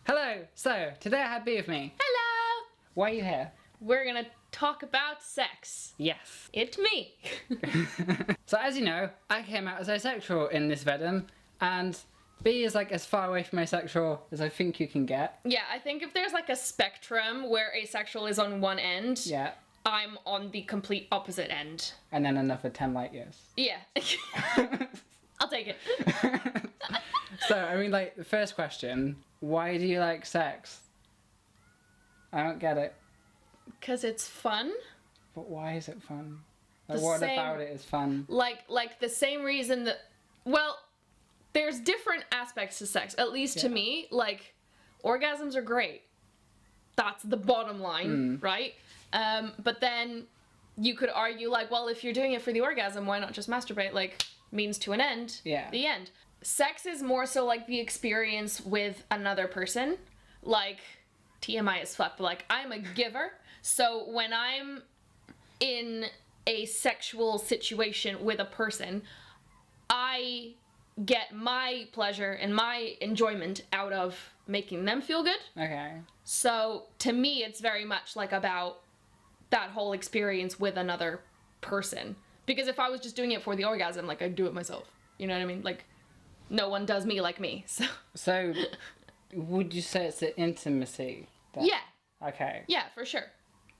Hello! So, today I have B with me. Hello! Why are you here? We're gonna talk about sex. Yes. It's me. So as you know, I came out as asexual in this VeDiM, and B is like as far away from asexual as I think you can get. Yeah, I think if there's like a spectrum where asexual is on one end, Yeah. I'm on the complete opposite end. And then another 10 light years. Yeah. I'll take it. So, I mean, like, the first question, why do you like sex? I don't get it. 'Cause it's fun. But why is it fun? Like, The what same- about it is fun? Like the same reason that, well, there's different aspects to sex, at least to Yeah. me. Like, orgasms are great. That's the bottom line, right? But then you could argue, like, well, if you're doing it for the orgasm, why not just masturbate? Like, means to an end. Yeah. The end. Sex is more so like the experience with another person. Like, TMI as fuck, but like, I'm a giver. So when I'm in a sexual situation with a person, I get my pleasure and my enjoyment out of making them feel good. Okay. So to me, it's very much like about that whole experience with another person. Because if I was just doing it for the orgasm, like, I'd do it myself. You know what I mean? Like, no one does me like me, so. So, would you say it's the intimacy? Then? Yeah. Okay. Yeah, for sure.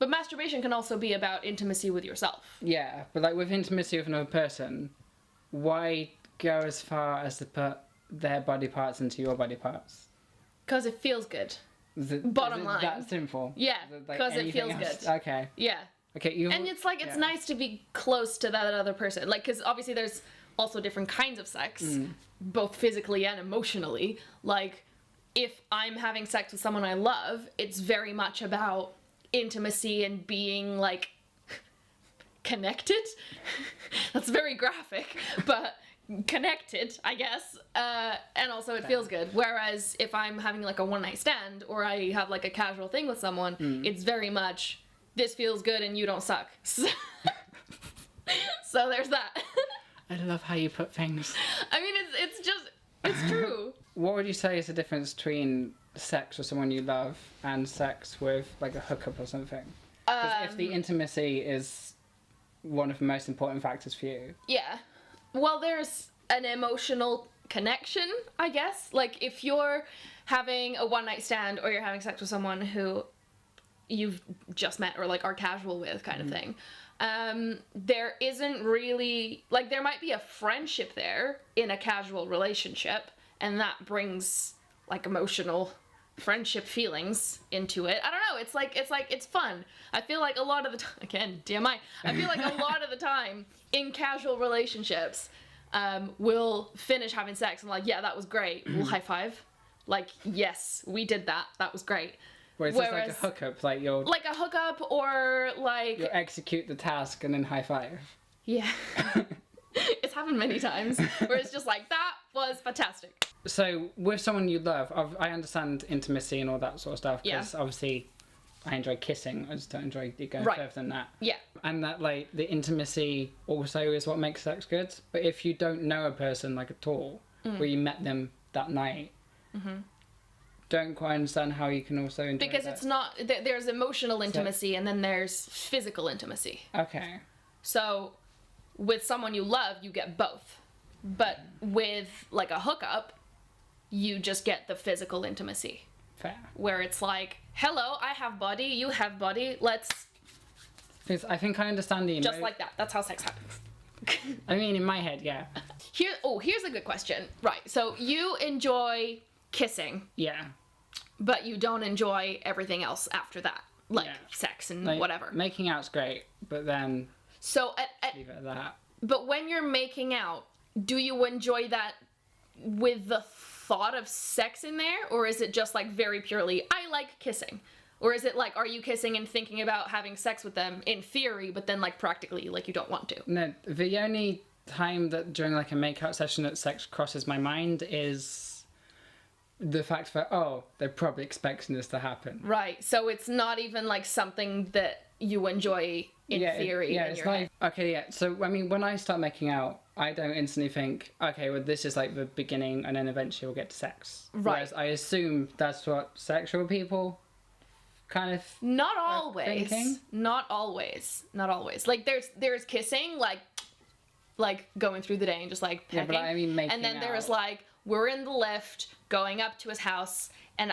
But masturbation can also be about intimacy with yourself. Yeah, but like with intimacy with another person, why go as far as to put their body parts into your body parts? Because it feels good. Bottom line. That simple. Yeah, Like 'cause it anything feels else? good. Okay. Yeah. Okay. You. And it's like, it's nice to be close to that other person. Like, because obviously there's also different kinds of sex, both physically and emotionally. Like, if I'm having sex with someone I love, it's very much about intimacy and being, like, connected. That's very graphic, but connected, I guess. And also it feels good. Whereas if I'm having, like, a one-night stand, or I have, like, a casual thing with someone, it's very much, this feels good and you don't suck. So there's that. I love how you put things. I mean, it's true. What would you say is the difference between sex with someone you love and sex with like a hookup or something? Because if the intimacy is one of the most important factors for you. Yeah. Well, there's an emotional connection, I guess. Like, if you're having a one-night stand or you're having sex with someone who you've just met or, like, are casual with kind of thing, there isn't really, like, there might be a friendship there in a casual relationship, and that brings, like, emotional friendship feelings into it. I don't know, it's fun. I feel like a lot of the time, again, TMI, I feel like a lot of the time in casual relationships, we'll finish having sex and like, yeah, that was great, we'll high five. Like, yes, we did that, that was great. Whereas it's like a hookup, like you'll... Like a hookup, or like... You'll execute the task and then high five. Yeah. It's happened many times, where it's just like, that was fantastic. So, with someone you love, I understand intimacy and all that sort of stuff, because obviously I enjoy kissing, I just don't enjoy it going further than that. Yeah. And that, like, the intimacy also is what makes sex good. But if you don't know a person, like, at all, where you met them that night, don't quite understand how you can also enjoy Because that. it's not, there's emotional intimacy and then there's physical intimacy. Okay. So, with someone you love, you get both. But with, like, a hookup, you just get the physical intimacy. Fair. Where it's like, hello, I have body, you have body, let's... Because I think I understand the... Just like that. That's how sex happens. I mean, in my head, yeah. Here's a good question. Right, so you enjoy kissing. Yeah. But you don't enjoy everything else after that. Like, sex and Like, whatever. Making out's great, but then... So, leave it at that. But when you're making out, do you enjoy that with the thought of sex in there? Or is it just, like, very purely, I like kissing? Or is it, like, are you kissing and thinking about having sex with them in theory, but then, like, practically, like, you don't want to? No, the only time that during, like, a make-out session that sex crosses my mind is the fact that, oh, they're probably expecting this to happen. Right, so it's not even, like, something that you enjoy in theory yeah, in it's your like, head. okay, yeah. So, I mean, when I start making out, I don't instantly think, okay, well, this is like the beginning and then eventually we'll get to sex. Right. Whereas I assume that's what sexual people kind of Not always. thinking. Not always. Not always. Like there's kissing, like going through the day and just like pecking. Yeah, but I mean making and then there is out. like we're in the lift going up to his house and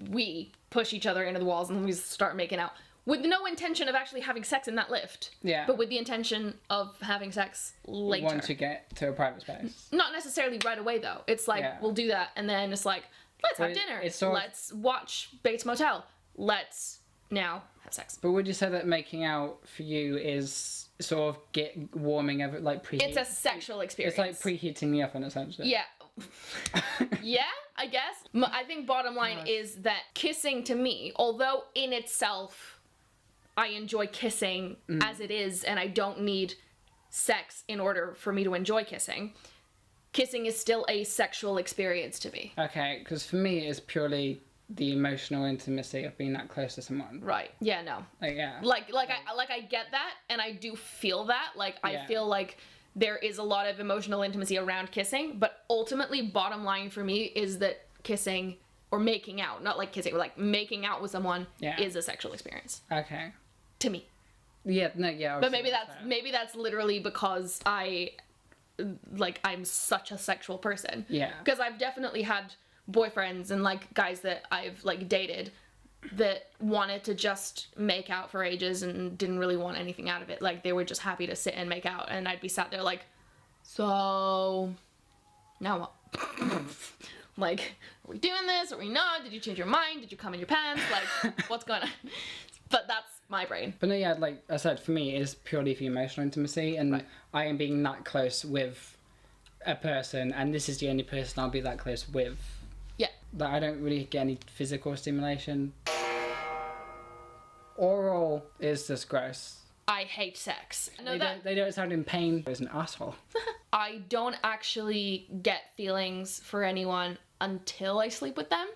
we push each other into the walls and we start making out with no intention of actually having sex in that lift. Yeah. But with the intention of having sex later. Once you get to a private space. Not necessarily right away though. It's like we'll do that and then it's like let's have dinner. it's sort of- Let's watch Bates Motel. Let's now have sex. But would you say that making out for you is sort of warming of it, like preheat? It's a sexual experience. It's like preheating the oven, essentially. Yeah. Yeah, I guess. I think bottom line is that kissing to me, although in itself I enjoy kissing as it is and I don't need sex in order for me to enjoy kissing, kissing is still a sexual experience to me. Okay, because for me it's purely the emotional intimacy of being that close to someone. Right. Yeah, no. Like, yeah. I get that and I do feel that. Like I feel like there is a lot of emotional intimacy around kissing, but ultimately bottom line for me is that kissing or making out, not like kissing, but like making out with someone is a sexual experience. Okay. To me. Yeah, no, yeah. But maybe that's literally because I'm such a sexual person. Yeah. Because I've definitely had boyfriends and like guys that I've like dated that wanted to just make out for ages and didn't really want anything out of it. Like they were just happy to sit and make out and I'd be sat there like, so now what? Like, are we doing this? Are we not? Did you change your mind? Did you come in your pants? Like, what's going on? But that's my brain. But no, yeah, like I said, for me, it is purely for emotional intimacy, and I am being that close with a person, and this is the only person I'll be that close with. Yeah. That I don't really get any physical stimulation. Oral is just gross. I hate sex. They don't sound in pain. There's an asshole. I don't actually get feelings for anyone until I sleep with them.